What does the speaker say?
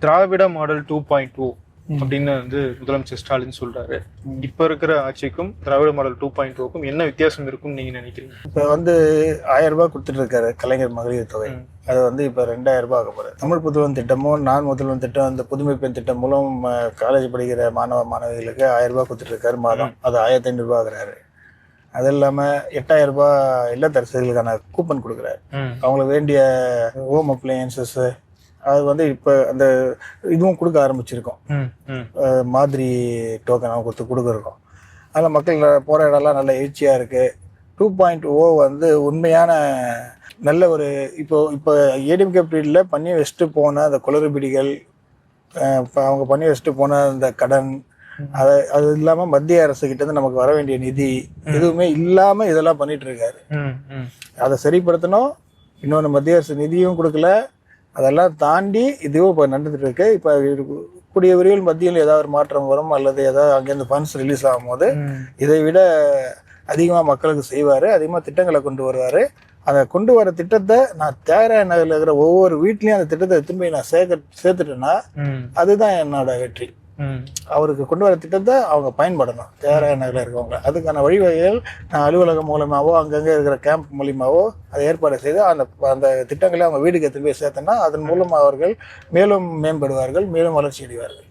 திராவிட model 2.0 அப்படின்னு வந்து முதலமைச்சர் ஸ்டாலின் சொல்றாரு. இப்ப இருக்கிற ஆட்சிக்கும் திராவிட மாடல் 2.0க்கும் என்ன வித்தியாசம் இருக்கும்னு நீங்க நினைக்கிறீங்க? இப்ப வந்து 1000 ரூபாய் கொடுத்துட்டு இருக்காரு கலைஞர் மகளிர் தொகை. அது வந்து இப்ப 2000 ரூபாய் ஆக போகுது. தமிழ் புதுவன் திட்டமும் நான் முதல்வன் திட்டம், அந்த புதுமை பெண் திட்டம் மூலம் காலேஜ் படிக்கிற மாணவிகளுக்கு 1000 ரூபாய் கொடுத்துட்டு இருக்காரு மாதம். அது 1500 ரூபாய் ஆகுறாரு. அது இல்லாம 8000 ரூபாய் இல்லத்தரசிகளுக்கான கூப்பன் கொடுக்குறாரு. அவங்களுக்கு வேண்டிய ஹோம் அப்ளையன்சஸ் அது வந்து இப்ப அந்த இதுவும் கொடுக்க ஆரம்பிச்சிருக்கோம். மாதிரி டோக்கன் கொடுத்துருக்கோம். அதில் மக்கள் போற இடம்லாம் நல்ல எழுச்சியா இருக்கு. 2.0 வந்து உண்மையான நல்ல ஒரு இப்போ ஏடிஎம்கே பீரியட்ல பண்ணி வச்சுட்டு போன அந்த குளறுபடிகள், அவங்க பண்ணி வச்சுட்டு போன அந்த கடன், அது இல்லாம மத்திய அரசு கிட்ட இருந்து நமக்கு வர வேண்டிய நிதி எதுவுமே இல்லாம இதெல்லாம் பண்ணிட்டு இருக்காரு. அதை சரிப்படுத்தணும். இன்னொன்று மத்திய அரசு நிதியும் கொடுக்கல. அதெல்லாம் தாண்டி இதுவும் இப்போ நடந்துட்டு இருக்கு. இப்போ கூடிய விரைவில் மத்தியில் ஏதாவது ஒரு மாற்றம் வரும் அல்லது ஏதாவது அங்கேருந்து ஃபண்ட்ஸ் ரிலீஸ் ஆகும் போது இதை விட அதிகமாக மக்களுக்கு செய்வார். அதிகமாக திட்டங்களை கொண்டு வருவார். அதை கொண்டு வர திட்டத்தை நான் தியாகராய நகரில் இருக்கிற ஒவ்வொரு வீட்லேயும் அந்த திட்டத்தை திரும்பி நான் சேர்த்துட்டேன்னா அதுதான் என்னோட வெற்றி. அவருக்கு கொண்டு வர திட்டத்தை அவங்க பயன்படணும் தியாகராய நகரில் இருக்கவங்க. அதுக்கான வழிவகைகள் நான் அலுவலகம் மூலமாகவோ அங்கங்கே இருக்கிற கேம்ப் மூலியமாவோ அதை ஏற்பாடு செய்து அந்த திட்டங்களை அவங்க வீடுக்கு திரும்பி சேர்த்தோன்னா அதன் மூலம் அவர்கள் மேலும் மேம்படுவார்கள், மேலும் வளர்ச்சி அடைவார்கள்.